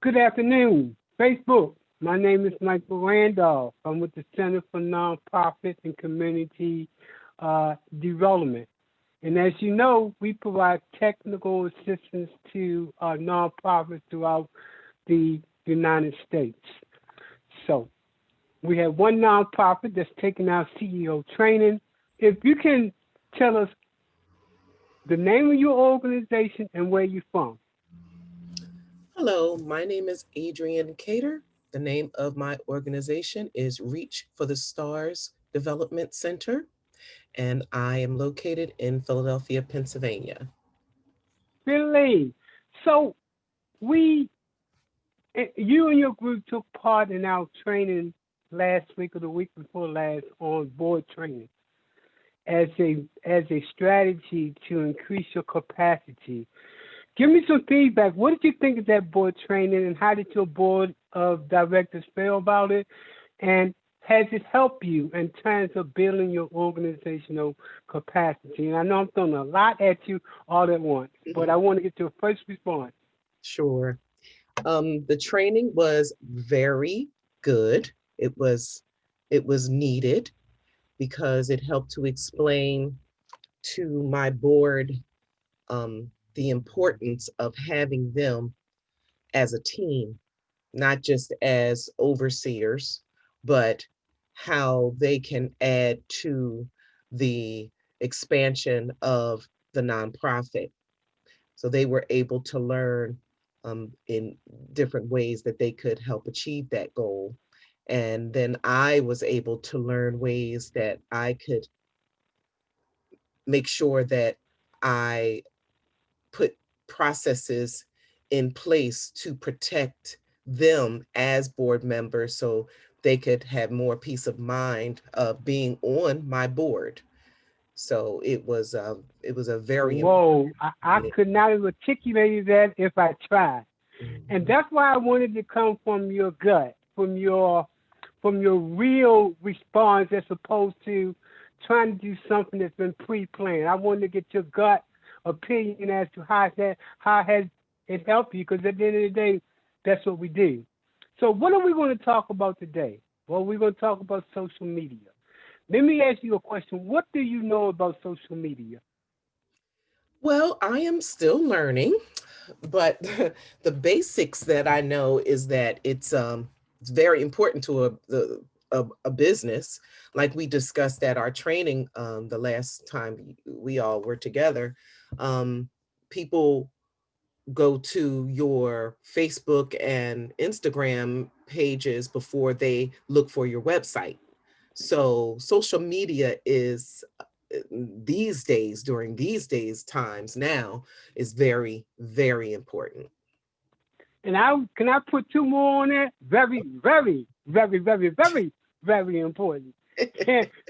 Good afternoon, Facebook. My name is Michael Randolph. I'm with the Center for Nonprofit and Community Development. And as you know, we provide technical assistance to nonprofits throughout the United States. So we have one nonprofit that's taking our CEO training. If you can tell us the name of your organization and where you're from. Hello, my name is Adrian Cater. The name of my organization is Reach for the Stars Development Center, and I am located in Philadelphia, Pennsylvania. Philly. So we, you and your group took part in our training last week or the week before last on board training as a strategy to increase your capacity. Give me some feedback. What did you think of that board training, and how did your board of directors feel about it? And has it helped you in terms of building your organizational capacity? And I know I'm throwing a lot at you all at once, but I want to get your first response. Sure. The training was very good. It was needed because it helped to explain to my board the importance of having them as a team, not just as overseers, but how they can add to the expansion of the nonprofit. So they were able to learn in different ways that they could help achieve that goal. And then I was able to learn ways that I could make sure that I put processes in place to protect them as board members so they could have more peace of mind of being on my board. So it was a very Whoa, I important. could not have articulated that if I tried. And Mhm. that's why I wanted to come from your gut, from your real response as opposed to trying to do something that's been pre-planned. I wanted to get your gut opinion as to how has it helped you, because at the end of the day, that's what we do. So what are we going to talk about today? Well, we're going to talk about social media. Let me ask you a question. What do you know about social media? Well, I am still learning, but the basics that I know is that it's very important to a business, like we discussed at our training the last time we all were together. Um, People go to your Facebook and Instagram pages before they look for your website. So social media is these days, during these days times now, is very, very important. And I put two more on that? Very, very, very, very, very, very important.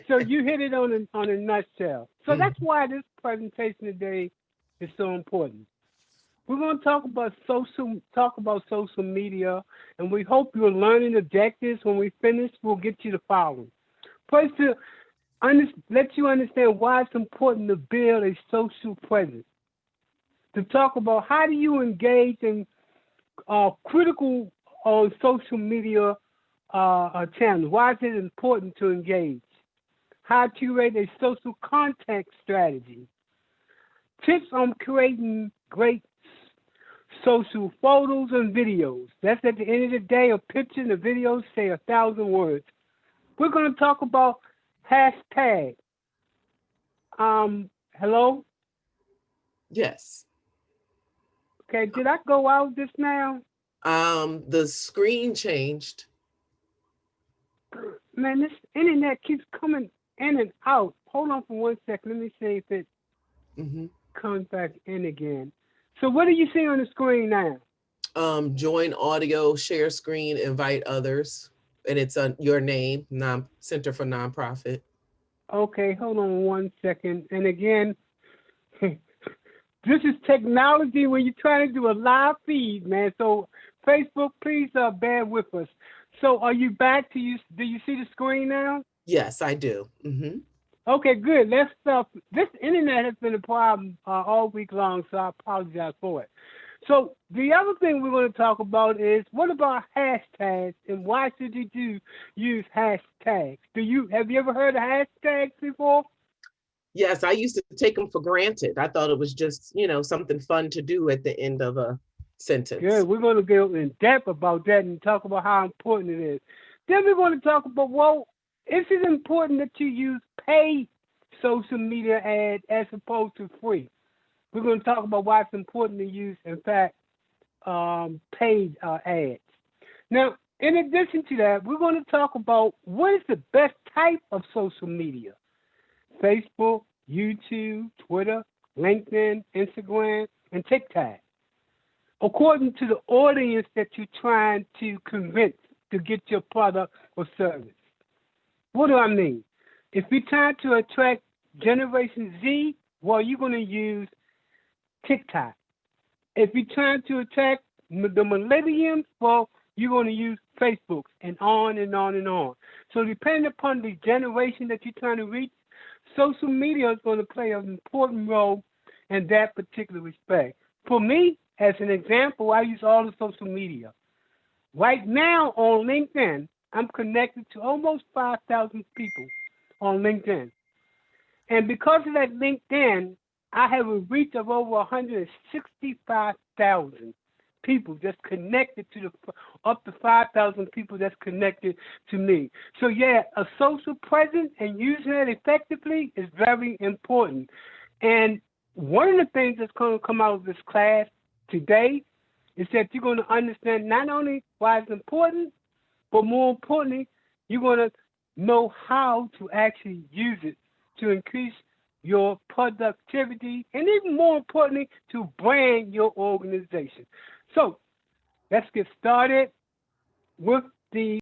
So you hit it on a nutshell. So that's Mhm. why this presentation today is so important. We're going to talk about social media, and we hope your learning objectives. When we finish, we'll get you the following. First, to let you understand why it's important to build a social presence. To talk about how do you engage in critical on social media channels. Why is it important to engage? How to create a social contact strategy. Tips on creating great social photos and videos. That's at the end of the day, a picture and a video say 1,000 words. We're going to talk about hashtag. Hello? Yes. Okay, did I go out just now? The screen changed. Man, this internet keeps coming in and out. Hold on for 1 second. Let me see if it Hmm. comes back in again. So what do you see on the screen now? Join audio, share screen, invite others, and it's on your name, Center for Nonprofit. Okay, hold on 1 second. And again, this is technology when you're trying to do a live feed, man. So Facebook, please bear with us. So are you back? Do you see the screen now? Yes, I do. Hmm. Okay, good. Let's This internet has been a problem all week long, so I apologize for it. So the other thing we're going to talk about is what about hashtags and why should you use hashtags? Have you ever heard of hashtags before? Yes, I used to take them for granted. I thought it was just, something fun to do at the end of a Good. sentence. We're going to go in depth about that and talk about how important it is. Then we're going to talk about, well, is it important that you use paid social media ads as opposed to free? We're going to talk about why it's important to use, in fact, paid ads. Now, in addition to that, we're going to talk about what is the best type of social media: Facebook, YouTube, Twitter, LinkedIn, Instagram, and TikTok, according to the audience that you're trying to convince to get your product or service. What do I mean? If you're trying to attract Generation Z, well, you're going to use TikTok. If you're trying to attract the millenniums, well, you're going to use Facebook, and on and on and on. So depending upon the generation that you're trying to reach, social media is going to play an important role in that particular respect. For me, as an example, I use all the social media. Right now on LinkedIn, I'm connected to almost 5,000 people on LinkedIn. And because of that LinkedIn, I have a reach of over 165,000 people that's connected to up to 5,000 people that's connected to me. So yeah, a social presence and using it effectively is very important. And one of the things that's going to come out of this class today is that you're going to understand not only why it's important, but more importantly, you're going to know how to actually use it to increase your productivity and even more importantly, to brand your organization. So let's get started with the